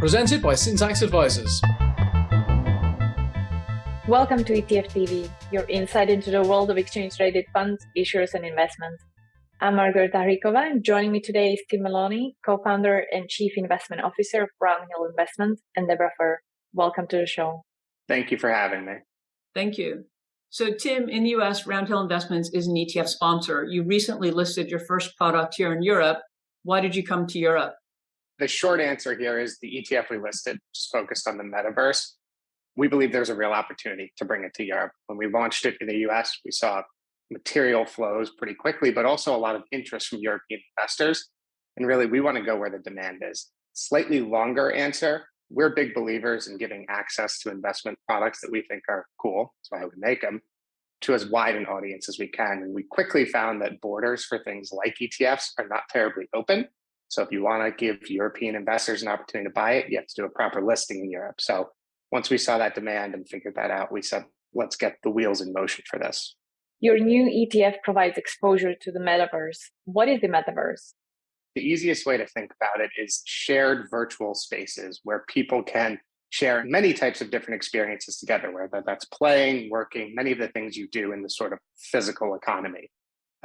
presented by Syntax Advisors. Welcome to ETF TV, your insight into the world of exchange-traded funds, issuers, and investments. I'm Margareta Hricova, and joining me today is Tim Maloney, co-founder and chief investment officer of Roundhill Investments, and Deborah Fuhr. Welcome to the show. Thank you for having me. Thank you. So Tim, in the US, Roundhill Investments is an ETF sponsor. You recently listed your first product here in Europe. Why did you come to Europe? The short answer here is the ETF we listed, which is focused on the Metaverse. We believe there's a real opportunity to bring it to Europe. When we launched it in the US, we saw material flows pretty quickly, but also a lot of interest from European investors. And really, we want to go where the demand is. Slightly longer answer, we're big believers in giving access to investment products that we think are cool, that's why we make them, to as wide an audience as we can. And we quickly found that borders for things like ETFs are not terribly open. So if you want to give European investors an opportunity to buy it, you have to do a proper listing in Europe. So once we saw that demand and figured that out, we said, let's get the wheels in motion for this. Your new ETF provides exposure to the Metaverse. What is the Metaverse? The easiest way to think about it is shared virtual spaces where people can share many types of different experiences together, whether that's playing, working, many of the things you do in the sort of physical economy.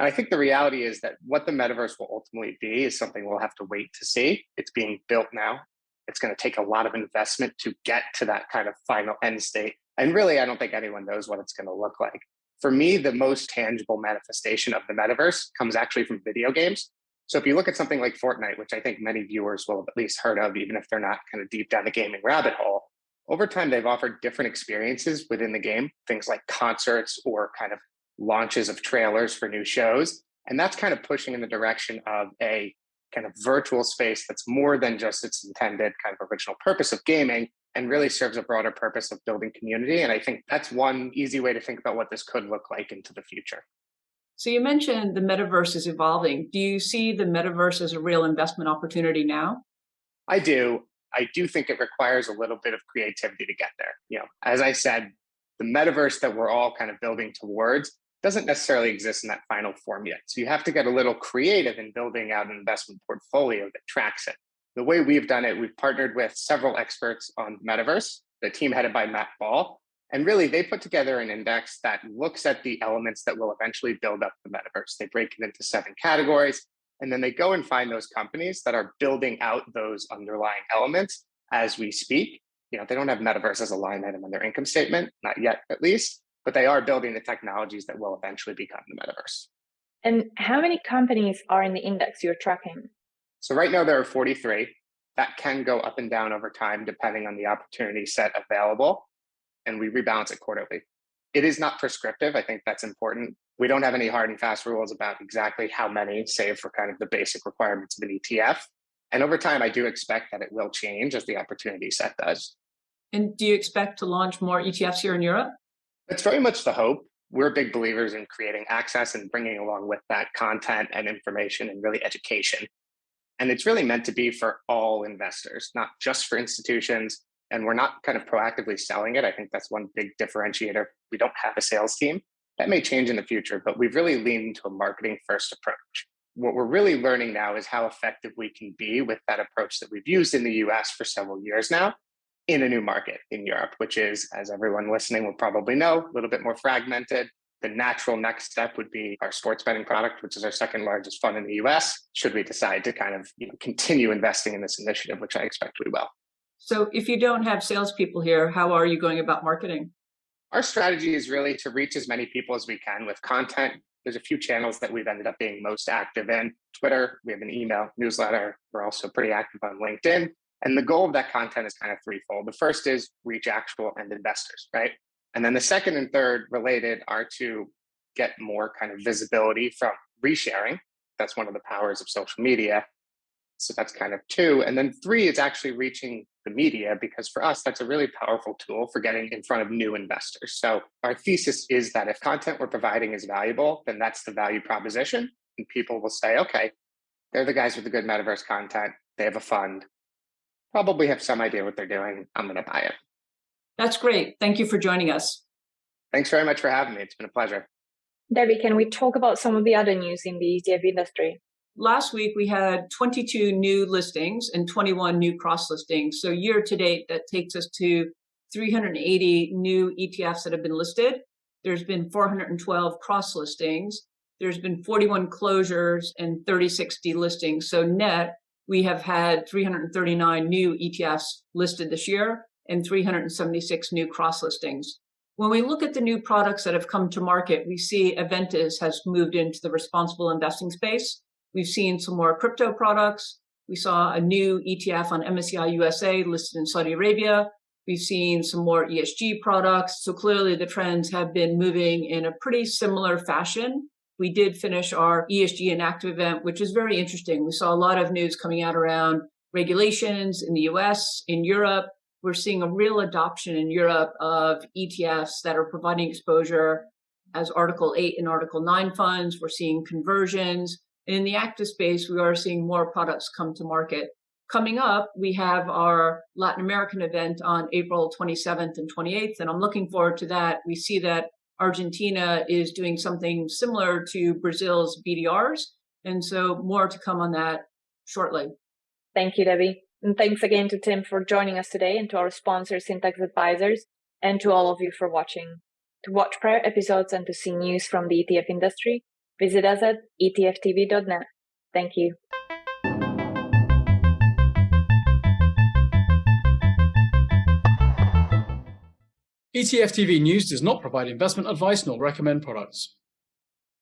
And I think the reality is that what the Metaverse will ultimately be is something we'll have to wait to see. It's being built now. It's going to take a lot of investment to get to that kind of final end state. And really, I don't think anyone knows what it's going to look like. For me, the most tangible manifestation of the Metaverse comes actually from video games. So if you look at something like Fortnite, which I think many viewers will have at least heard of, even if they're not kind of deep down the gaming rabbit hole, over time, they've offered different experiences within the game, things like concerts or kind of launches of trailers for new shows. And that's kind of pushing in the direction of a kind of virtual space that's more than just its intended kind of original purpose of gaming and really serves a broader purpose of building community. And I think that's one easy way to think about what this could look like into the future. So you mentioned the Metaverse is evolving. Do you see the Metaverse as a real investment opportunity now? I do. I do think it requires a little bit of creativity to get there. As I said, the Metaverse that we're all kind of building towards doesn't necessarily exist in that final form yet. So you have to get a little creative in building out an investment portfolio that tracks it. The way we've done it, we've partnered with several experts on Metaverse, the team headed by Matt Ball. And really, they put together an index that looks at the elements that will eventually build up the Metaverse. They break it into 7 categories, and then they go and find those companies that are building out those underlying elements as we speak. They don't have Metaverse as a line item on their income statement, not yet at least, but they are building the technologies that will eventually become the Metaverse. And how many companies are in the index you're tracking? So right now there are 43. That can go up and down over time depending on the opportunity set available. And we rebalance it quarterly. It is not prescriptive. I think that's important. We don't have any hard and fast rules about exactly how many, save for kind of the basic requirements of an ETF. And over time, I do expect that it will change as the opportunity set does. And do you expect to launch more ETFs here in Europe? It's very much the hope. We're big believers in creating access and bringing along with that content and information and really education. And it's really meant to be for all investors, not just for institutions. And we're not kind of proactively selling it. I think that's one big differentiator. We don't have a sales team. That may change in the future, but we've really leaned into a marketing first approach. What we're really learning now is how effective we can be with that approach that we've used in the US for several years now in a new market in Europe, which is, as everyone listening will probably know, a little bit more fragmented. The natural next step would be our sports betting product, which is our second largest fund in the US, should we decide to kind of continue investing in this initiative, which I expect we will. So if you don't have salespeople here, how are you going about marketing? Our strategy is really to reach as many people as we can with content. There's a few channels that we've ended up being most active in. Twitter, we have an email newsletter. We're also pretty active on LinkedIn. And the goal of that content is kind of threefold. The first is reach actual end investors, right? And then the second and third related are to get more kind of visibility from resharing. That's one of the powers of social media. So that's kind of 2. And then 3 is actually reaching the media, because for us, that's a really powerful tool for getting in front of new investors. So our thesis is that if content we're providing is valuable, then that's the value proposition. And people will say, okay, they're the guys with the good Metaverse content. They have a fund, probably have some idea what they're doing. I'm going to buy it. That's great. Thank you for joining us. Thanks very much for having me. It's been a pleasure. Debbie, can we talk about some of the other news in the ETF industry? last week we had 22 new listings and 21 new cross listings. So year to date, that takes us to 380 new ETFs that have been listed. There's been 412 cross listings. There's been 41 closures and 36 delistings. So net, we have had 339 new ETFs listed this year and 376 new cross listings. When we look at the new products that have come to market, we see Aventis has moved into the responsible investing space. We've seen some more crypto products. We saw a new ETF on MSCI USA listed in Saudi Arabia. We've seen some more ESG products. So clearly the trends have been moving in a pretty similar fashion. We did finish our ESG and active event, which is very interesting. We saw a lot of news coming out around regulations in the US, in Europe. We're seeing a real adoption in Europe of ETFs that are providing exposure as Article 8 and Article 9 funds. We're seeing conversions. And in the active space, we are seeing more products come to market. Coming up, we have our Latin American event on April 27th and 28th, and I'm looking forward to that. We see that Argentina is doing something similar to Brazil's BDRs, and so more to come on that shortly. Thank you, Debbie. And thanks again to Tim for joining us today, and to our sponsor, Syntax Advisors, and to all of you for watching. To watch prior episodes and to see news from the ETF industry, visit us at etftv.net. Thank you. ETF TV News does not provide investment advice nor recommend products.